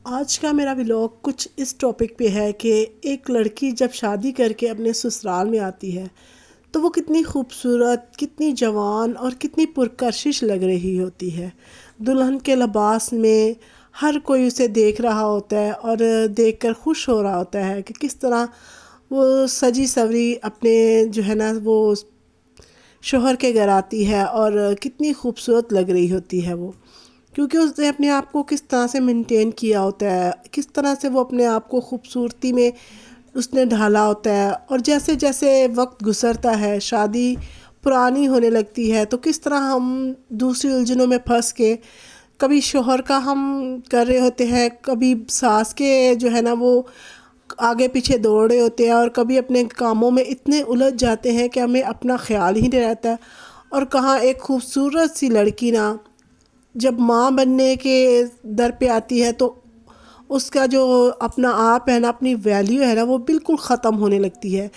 آج کا میرا ولاگ کچھ اس ٹاپک پہ ہے کہ ایک لڑکی جب شادی کر کے اپنے سسرال میں آتی ہے تو وہ کتنی خوبصورت، کتنی جوان اور کتنی پرکشش لگ رہی ہوتی ہے۔ دلہن کے لباس میں ہر کوئی اسے دیکھ رہا ہوتا ہے اور دیکھ کر خوش ہو رہا ہوتا ہے کہ کس طرح وہ سجی سوری اپنے جو ہے نا وہ شوہر کے گھر آتی ہے اور کتنی خوبصورت لگ رہی ہوتی ہے وہ، کیونکہ اس نے اپنے آپ کو کس طرح سے مینٹین کیا ہوتا ہے، کس طرح سے وہ اپنے آپ کو خوبصورتی میں اس نے ڈھالا ہوتا ہے۔ اور جیسے جیسے وقت گزرتا ہے، شادی پرانی ہونے لگتی ہے، تو کس طرح ہم دوسری الجھنوں میں پھنس کے کبھی شوہر کا ہم کر رہے ہوتے ہیں، کبھی ساس کے جو ہے نا وہ آگے پیچھے دوڑ رہے ہوتے ہیں، اور کبھی اپنے کاموں میں اتنے الجھ جاتے ہیں کہ ہمیں اپنا خیال ہی نہیں رہتا ہے۔ اور کہاں ایک خوبصورت سی لڑکی نا جب ماں بننے کے در پہ آتی ہے تو اس کا جو اپنا آپ ہے نا، اپنی ویلیو ہے نا، وہ بالکل ختم ہونے لگتی ہے۔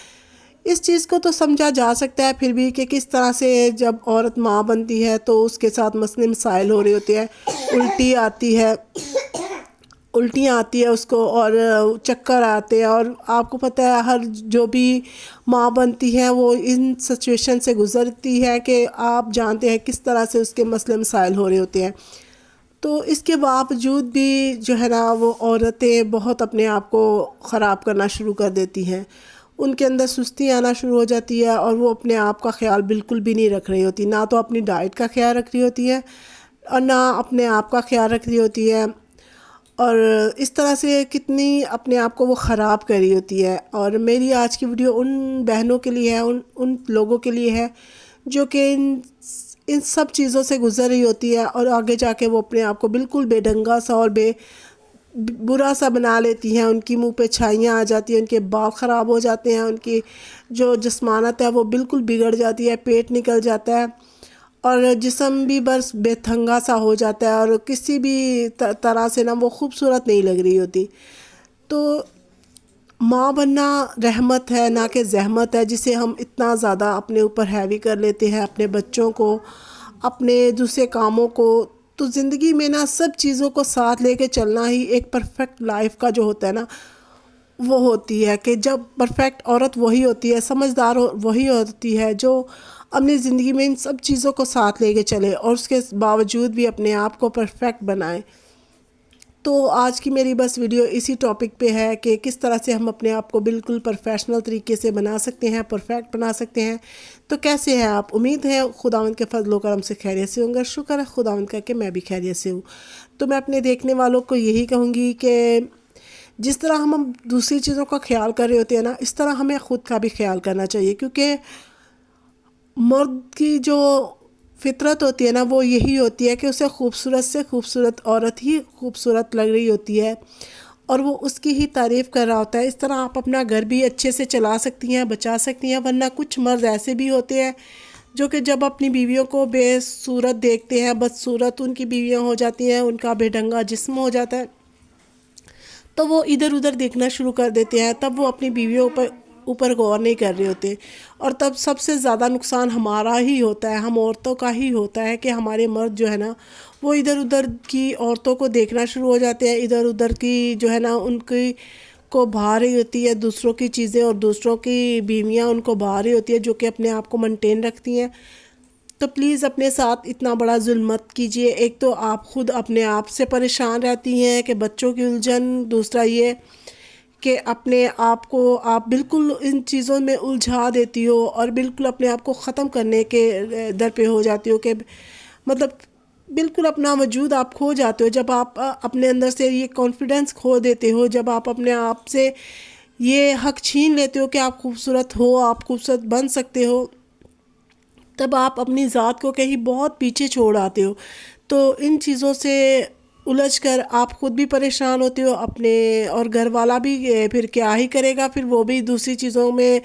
اس چیز کو تو سمجھا جا سکتا ہے پھر بھی کہ کس طرح سے جب عورت ماں بنتی ہے تو اس کے ساتھ مسئلے مسائل ہو رہے ہوتے ہیں، الٹیاں آتی ہے اس کو، اور چکر آتے ہیں، اور آپ کو پتہ ہے ہر جو بھی ماں بنتی ہے وہ ان سچویشن سے گزرتی ہے کہ آپ جانتے ہیں کس طرح سے اس کے مسئلے مسائل ہو رہے ہوتے ہیں۔ تو اس کے باوجود بھی جو ہے نا وہ عورتیں بہت اپنے آپ کو خراب کرنا شروع کر دیتی ہیں، ان کے اندر سستی آنا شروع ہو جاتی ہے، اور وہ اپنے آپ کا خیال بالکل بھی نہیں رکھ رہی ہوتی، نہ تو اپنی ڈائٹ کا خیال رکھ رہی ہوتی ہے اور نہ اپنے آپ کا خیال رکھ رہی ہوتی ہے، اور اس طرح سے کتنی اپنے آپ کو وہ خراب کر رہی ہوتی ہے۔ اور میری آج کی ویڈیو ان بہنوں کے لیے ہے، ان لوگوں کے لیے ہے جو کہ ان سب چیزوں سے گزر رہی ہوتی ہے، اور آگے جا کے وہ اپنے آپ کو بالکل بے ڈنگا سا اور برا سا بنا لیتی ہیں، ان کی منہ پہ چھائیاں آ جاتی ہیں، ان کے بال خراب ہو جاتے ہیں، ان کی جو جسمانت ہے وہ بالکل بگڑ جاتی ہے، پیٹ نکل جاتا ہے، اور جسم بھی بس بے تھنگا سا ہو جاتا ہے، اور کسی بھی طرح سے نا وہ خوبصورت نہیں لگ رہی ہوتی۔ تو ماں بننا رحمت ہے نہ کہ زحمت ہے، جسے ہم اتنا زیادہ اپنے اوپر ہیوی کر لیتے ہیں، اپنے بچوں کو، اپنے دوسرے کاموں کو۔ تو زندگی میں نا سب چیزوں کو ساتھ لے کے چلنا ہی ایک پرفیکٹ لائف کا جو ہوتا ہے نا وہ ہوتی ہے، کہ جب پرفیکٹ عورت وہی ہوتی ہے، سمجھدار وہی ہوتی ہے جو اپنی زندگی میں ان سب چیزوں کو ساتھ لے کے چلے اور اس کے باوجود بھی اپنے آپ کو پرفیکٹ بنائے۔ تو آج کی میری بس ویڈیو اسی ٹاپک پہ ہے کہ کس طرح سے ہم اپنے آپ کو بالکل پروفیشنل طریقے سے بنا سکتے ہیں، پرفیکٹ بنا سکتے ہیں۔ تو کیسے ہیں آپ؟ امید ہے خداوند کے فضل و کرم سے خیریت سے ہوں گے، شکر ہے خداوند کا کہ میں بھی خیریت سے ہوں۔ تو میں اپنے دیکھنے والوں کو یہی کہوں گی کہ جس طرح ہم دوسری چیزوں کا خیال کر رہے ہوتے ہیں نا، اس طرح ہمیں خود کا بھی خیال کرنا چاہیے، کیونکہ مرد کی جو فطرت ہوتی ہے نا وہ یہی ہوتی ہے کہ اسے خوبصورت سے خوبصورت عورت ہی خوبصورت لگ رہی ہوتی ہے، اور وہ اس کی ہی تعریف کر رہا ہوتا ہے۔ اس طرح آپ اپنا گھر بھی اچھے سے چلا سکتی ہیں، بچا سکتی ہیں، ورنہ کچھ مرد ایسے بھی ہوتے ہیں جو کہ جب اپنی بیویوں کو بے صورت دیکھتے ہیں، بدصورت ان کی بیویاں ہو جاتی ہیں، ان کا بے ڈھنگا جسم ہو جاتا ہے، تو وہ ادھر ادھر دیکھنا شروع کر دیتے ہیں، تب وہ اپنی بیویوں اوپر غور نہیں کر رہے ہوتے، اور تب سب سے زیادہ نقصان ہمارا ہی ہوتا ہے، ہم عورتوں کا ہی ہوتا ہے کہ ہمارے مرد جو ہے نا وہ ادھر ادھر کی عورتوں کو دیکھنا شروع ہو جاتے ہیں، ادھر ادھر کی جو ہے نا ان کی کو بھا رہی ہوتی ہے دوسروں کی چیزیں، اور دوسروں کی بیویاں ان کو بھا رہی ہوتی ہے جو کہ اپنے آپ کو مینٹین رکھتی ہیں۔ تو پلیز اپنے ساتھ اتنا بڑا ظلم مت کیجیے۔ ایک تو آپ خود اپنے آپ سے پریشان رہتی ہیں کہ بچوں کی الجھن، دوسرا یہ کہ اپنے آپ کو آپ بالکل ان چیزوں میں الجھا دیتی ہو، اور بالکل اپنے آپ کو ختم کرنے کے در پہ ہو جاتی ہو، کہ مطلب بالکل اپنا وجود آپ کھو جاتے ہو۔ جب آپ اپنے اندر سے یہ کانفیڈنس کھو دیتے ہو، جب آپ اپنے آپ سے یہ حق چھین لیتے ہو کہ آپ خوبصورت ہو، آپ خوبصورت بن سکتے ہو، تب آپ اپنی ذات کو کہیں بہت پیچھے چھوڑ آتے ہو۔ تو ان چیزوں سے الجھ کر آپ خود بھی پریشان ہوتے ہو، اپنے اور گھر والا بھی پھر کیا ہی کرے گا، پھر وہ بھی دوسری چیزوں میں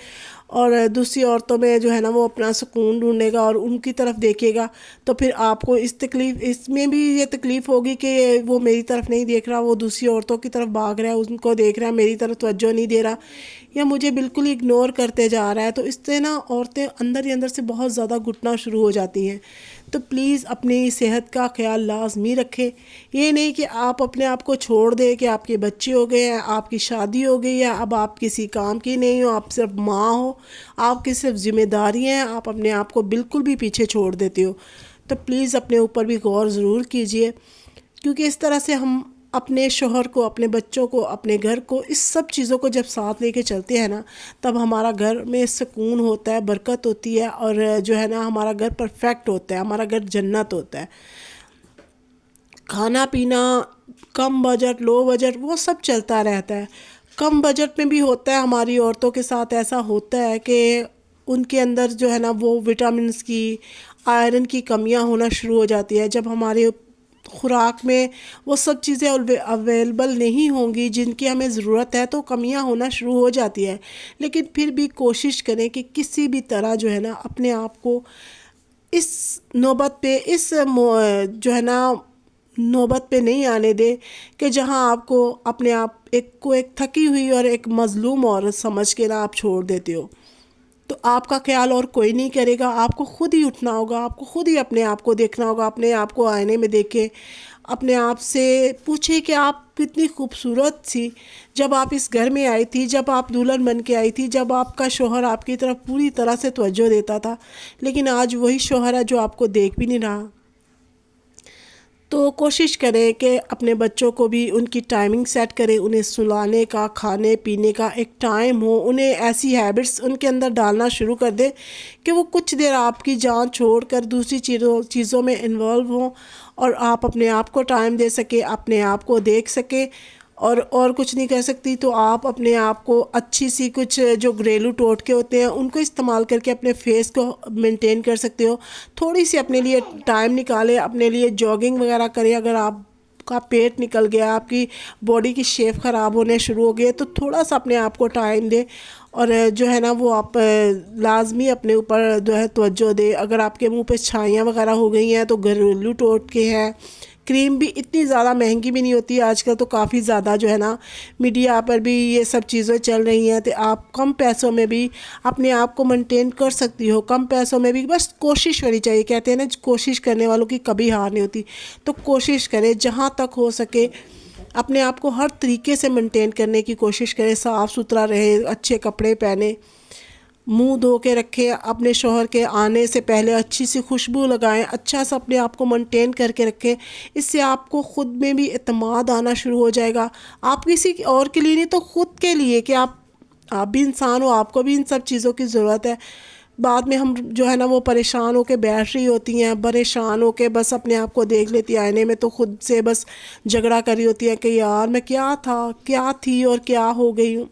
اور دوسری عورتوں میں جو ہے نا وہ اپنا سکون ڈھونڈے گا اور ان کی طرف دیکھے گا، تو پھر آپ کو اس میں بھی یہ تکلیف ہوگی کہ وہ میری طرف نہیں دیکھ رہا، وہ دوسری عورتوں کی طرف بھاگ رہا ہے، ان کو دیکھ رہا ہے، میری طرف توجہ نہیں دے رہا، یا مجھے بالکل اگنور کرتے جا رہا ہے۔ تو اس سے نا عورتیں اندر ہی اندر سے بہت زیادہ گھٹنا شروع ہو جاتی ہیں۔ تو پلیز اپنی صحت کا خیال لازمی رکھیں. یہ نہیں کہ آپ اپنے آپ کو چھوڑ دیں کہ آپ کے بچے ہو گئے ہیں, آپ کی شادی ہو گئی ہے, اب آپ کسی کام کی نہیں ہو, آپ صرف ماں ہو, آپ کی صرف ذمہ داریاں ہیں, آپ اپنے آپ کو بالکل بھی پیچھے چھوڑ دیتے ہو. تو پلیز اپنے اوپر بھی غور ضرور کیجئے, کیونکہ اس طرح سے ہم اپنے شوہر کو, اپنے بچوں کو, اپنے گھر کو, اس سب چیزوں کو جب ساتھ لے کے چلتے ہیں نا, تب ہمارا گھر میں سکون ہوتا ہے, برکت ہوتی ہے, اور جو ہے نا ہمارا گھر پرفیکٹ ہوتا ہے, ہمارا گھر جنت ہوتا ہے. کھانا پینا کم بجٹ, لو بجٹ, وہ سب چلتا رہتا ہے. کم بجٹ میں بھی ہوتا ہے, ہماری عورتوں کے ساتھ ایسا ہوتا ہے کہ ان کے اندر جو ہے نا وہ وٹامنس کی, آئرن کی کمیاں ہونا شروع ہو جاتی ہے. جب ہمارے خوراک میں وہ سب چیزیں اویلیبل نہیں ہوں گی جن کی ہمیں ضرورت ہے, تو کمیاں ہونا شروع ہو جاتی ہے. لیکن پھر بھی کوشش کریں کہ کسی بھی طرح جو ہے نا اپنے آپ کو اس نوبت پہ, اس جو ہے نا نوبت پہ نہیں آنے دے کہ جہاں آپ کو اپنے آپ ایک تھکی ہوئی اور ایک مظلوم عورت سمجھ کے نا آپ چھوڑ دیتے ہو. تو آپ کا خیال اور کوئی نہیں کرے گا, آپ کو خود ہی اٹھنا ہوگا, آپ کو خود ہی اپنے آپ کو دیکھنا ہوگا. اپنے آپ کو آئینے میں دیکھیں, اپنے آپ سے پوچھیں کہ آپ کتنی خوبصورت تھی جب آپ اس گھر میں آئی تھی, جب آپ دلہن بن کے آئی تھی, جب آپ کا شوہر آپ کی طرف پوری طرح سے توجہ دیتا تھا. لیکن آج وہی شوہر ہے جو آپ کو دیکھ بھی نہیں رہا. تو کوشش کریں کہ اپنے بچوں کو بھی ان کی ٹائمنگ سیٹ کریں, انہیں سلانے کا, کھانے پینے کا ایک ٹائم ہو, انہیں ایسی ہیبٹس ان کے اندر ڈالنا شروع کر دیں کہ وہ کچھ دیر آپ کی جان چھوڑ کر دوسری چیزوں میں انوالو ہوں, اور آپ اپنے آپ کو ٹائم دے سکیں, اپنے آپ کو دیکھ سکیں. اور کچھ نہیں کر سکتی تو آپ اپنے آپ کو اچھی سی کچھ جو گھریلو ٹوٹکے ہوتے ہیں ان کو استعمال کر کے اپنے فیس کو مینٹین کر سکتے ہو. تھوڑی سی اپنے لیے ٹائم نکالیں, اپنے لیے جاگنگ وغیرہ کریں. اگر آپ کا پیٹ نکل گیا, آپ کی باڈی کی شیپ خراب ہونے شروع ہو گئی, تو تھوڑا سا اپنے آپ کو ٹائم دیں, اور جو ہے نا وہ آپ لازمی اپنے اوپر جو ہے توجہ دے. اگر آپ کے منہ پہ چھائیاں وغیرہ ہو گئی ہیں تو گھریلو ٹوٹکے ہیں. کریم بھی اتنی زیادہ مہنگی بھی نہیں ہوتی آج کل, تو کافی زیادہ جو ہے نا میڈیا پر بھی یہ سب چیزیں چل رہی ہیں, تو آپ کم پیسوں میں بھی اپنے آپ کو مینٹین کر سکتی ہو. کم پیسوں میں بھی بس کوشش کرنی چاہیے. کہتے ہیں نا کوشش کرنے والوں کی کبھی ہار نہیں ہوتی. تو کوشش کریں جہاں تک ہو سکے اپنے آپ کو ہر طریقے سے مینٹین کرنے کی کوشش کریں. صاف ستھرا رہے, اچھے کپڑے پہنے, منہ دھو کے رکھیں, اپنے شوہر کے آنے سے پہلے اچھی سی خوشبو لگائیں, اچھا سا اپنے آپ کو مینٹین کر کے رکھیں. اس سے آپ کو خود میں بھی اعتماد آنا شروع ہو جائے گا. آپ کسی اور کے لیے نہیں تو خود کے لیے, کہ آپ بھی انسان ہو, آپ کو بھی ان سب چیزوں کی ضرورت ہے. بعد میں ہم جو ہے نا وہ پریشان ہو کے بیٹھ رہی ہوتی ہیں, پریشان ہو کے بس اپنے آپ کو دیکھ لیتی ہیں آئینے میں, تو خود سے بس جھگڑا کر رہی ہوتی ہیں کہ یار میں کیا تھا, کیا تھی اور کیا ہو گئی ہوں.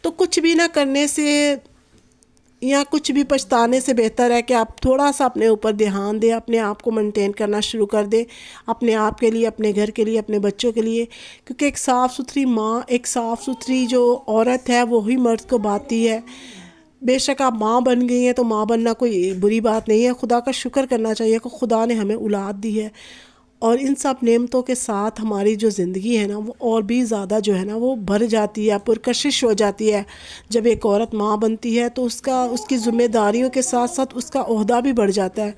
تو کچھ بھی نہ کرنے سے یا کچھ بھی پچھتانے سے بہتر ہے کہ آپ تھوڑا سا اپنے اوپر دھیان دیں, اپنے آپ کو مینٹین کرنا شروع کر دیں, اپنے آپ کے لیے, اپنے گھر کے لیے, اپنے بچوں کے لیے. کیونکہ ایک صاف ستھری ماں, ایک صاف ستھری جو عورت ہے وہی مرد کو باتی ہے. بے شک آپ ماں بن گئی ہیں تو ماں بننا کوئی بری بات نہیں ہے, خدا کا شکر کرنا چاہیے کہ خدا نے ہمیں اولاد دی ہے. اور ان سب نعمتوں کے ساتھ ہماری جو زندگی ہے نا وہ اور بھی زیادہ جو ہے نا وہ بھر جاتی ہے, پرکشش ہو جاتی ہے. جب ایک عورت ماں بنتی ہے تو اس کی ذمہ داریوں کے ساتھ ساتھ اس کا عہدہ بھی بڑھ جاتا ہے,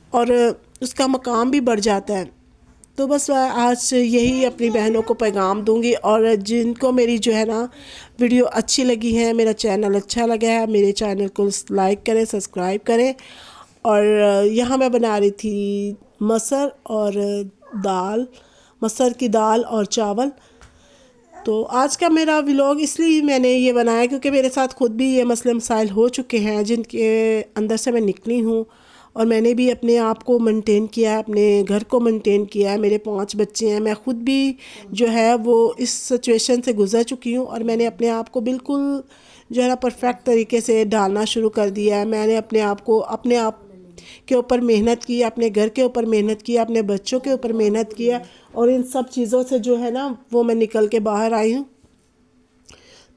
اور اس کا مقام بھی بڑھ جاتا ہے. تو بس آج یہی اپنی بہنوں کو پیغام دوں گی, اور جن کو میری جو ہے نا ویڈیو اچھی لگی ہے, میرا چینل اچھا لگا ہے, میرے چینل کو لائک کریں, سبسکرائب کریں. اور یہاں میں بنا رہی تھی مسر اور دال, مسر کی دال اور چاول. تو آج کا میرا ولاگ اس لیے میں نے یہ بنایا کیونکہ میرے ساتھ خود بھی یہ مسئلے مسائل ہو چکے ہیں جن کے اندر سے میں نکلی ہوں, اور میں نے بھی اپنے آپ کو مینٹین کیا ہے, اپنے گھر کو مینٹین کیا ہے. میرے 5 بچے ہیں, میں خود بھی جو ہے وہ اس سچویشن سے گزر چکی ہوں, اور میں نے اپنے آپ کو بالکل جو ہے نا پرفیکٹ طریقے سے ڈالنا شروع کر دیا ہے. میں نے اپنے آپ کے اوپر محنت کی, اپنے گھر کے اوپر محنت کی, اپنے بچوں کے اوپر محنت کیا, اور ان سب چیزوں سے جو ہے نا وہ میں نکل کے باہر آئی ہوں.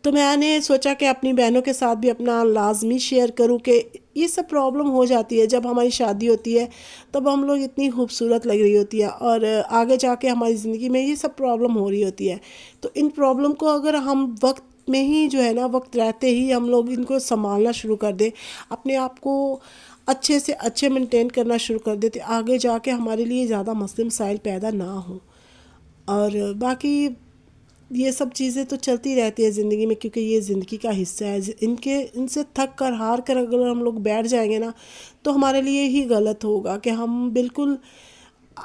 تو میں نے سوچا کہ اپنی بہنوں کے ساتھ بھی اپنا لازمی شیئر کروں کہ یہ سب پرابلم ہو جاتی ہے. جب ہماری شادی ہوتی ہے تب ہم لوگ اتنی خوبصورت لگ رہی ہوتی ہے, اور آگے جا کے ہماری زندگی میں یہ سب پرابلم ہو رہی ہوتی ہے. تو ان پرابلم کو اگر ہم وقت میں ہی جو ہے نا وقت رہتے ہی ہم لوگ ان کو سنبھالنا شروع کر دیں, اپنے آپ کو اچھے سے اچھے مینٹین کرنا شروع کر دیتے، آگے جا کے ہمارے لیے زیادہ مسئلے مسائل پیدا نہ ہوں۔ اور باقی یہ سب چیزیں تو چلتی رہتی ہے زندگی میں، کیونکہ یہ زندگی کا حصہ ہے۔ ان سے تھک کر ہار کر اگر ہم لوگ بیٹھ جائیں گے نا تو ہمارے لیے ہی غلط ہوگا، کہ ہم بالکل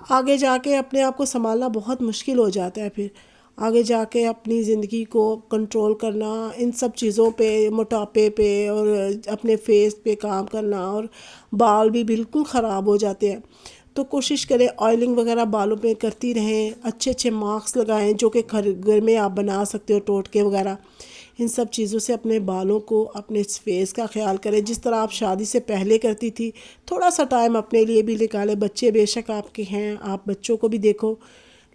آگے جا کے اپنے آپ کو سنبھالنا بہت مشکل ہو جاتا ہے۔ پھر آگے جا کے اپنی زندگی کو کنٹرول کرنا، ان سب چیزوں پہ، موٹاپے پہ اور اپنے فیس پہ کام کرنا، اور بال بھی بالکل خراب ہو جاتے ہیں۔ تو کوشش کریں آئلنگ وغیرہ بالوں پہ کرتی رہیں، اچھے اچھے ماسک لگائیں جو کہ گھر میں آپ بنا سکتے ہو، ٹوٹکے وغیرہ۔ ان سب چیزوں سے اپنے بالوں کو، اپنے فیس کا خیال کریں، جس طرح آپ شادی سے پہلے کرتی تھی۔ تھوڑا سا ٹائم اپنے لیے بھی نکالیں، بچے بے شک آپ کے ہیں، آپ بچوں کو بھی دیکھو،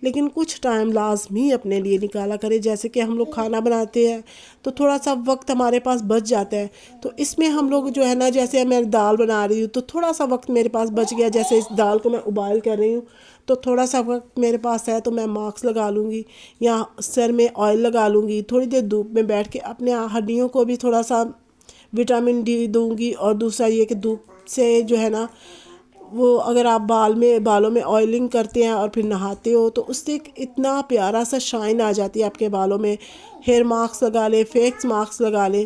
لیکن کچھ ٹائم لازمی اپنے لیے نکالا کرے۔ جیسے کہ ہم لوگ کھانا بناتے ہیں تو تھوڑا سا وقت ہمارے پاس بچ جاتا ہے، تو اس میں ہم لوگ جو ہے نا، جیسے میں دال بنا رہی ہوں تو تھوڑا سا وقت میرے پاس بچ گیا، جیسے اس دال کو میں ابال کر رہی ہوں تو تھوڑا سا وقت میرے پاس ہے تو میں ماسک لگا لوں گی، یا سر میں آئل لگا لوں گی، تھوڑی دیر دھوپ میں بیٹھ کے اپنے ہڈیوں کو بھی تھوڑا سا وٹامن ڈی دوں گی۔ اور دوسرا یہ کہ دھوپ سے جو ہے نا، وہ اگر آپ بالوں میں آئلنگ کرتے ہیں اور پھر نہاتے ہو تو اس سے اتنا پیارا سا شائن آ جاتی ہے آپ کے بالوں میں۔ ہیئر ماسک لگا لیں، فیس ماسک لگا لیں،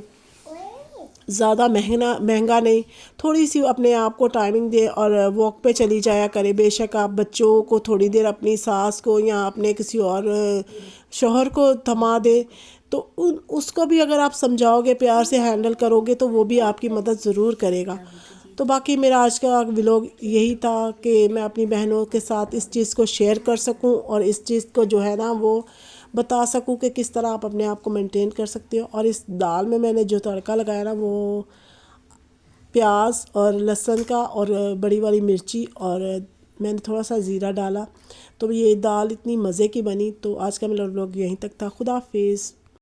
زیادہ مہنگا نہیں، تھوڑی سی اپنے آپ کو ٹائمنگ دے اور واک پہ چلی جایا کرے۔ بے شک آپ بچوں کو تھوڑی دیر، اپنی ساس کو یا اپنے کسی اور شوہر کو تھما دے، تو اس کو بھی اگر آپ سمجھاؤ گے، پیار سے ہینڈل کرو گے تو وہ بھی آپ کی مدد ضرور کرے گا۔ تو باقی میرا آج کا ولاگ یہی تھا کہ میں اپنی بہنوں کے ساتھ اس چیز کو شیئر کر سکوں، اور اس چیز کو جو ہے نا وہ بتا سکوں کہ کس طرح آپ اپنے آپ کو مینٹین کر سکتے ہو۔ اور اس دال میں نے جو تڑکا لگایا نا، وہ پیاز اور لہسن کا اور بڑی والی مرچی، اور میں نے تھوڑا سا زیرہ ڈالا، تو یہ دال اتنی مزے کی بنی۔ تو آج کا میرا ولاگ یہیں تک تھا۔ خدا حافظ۔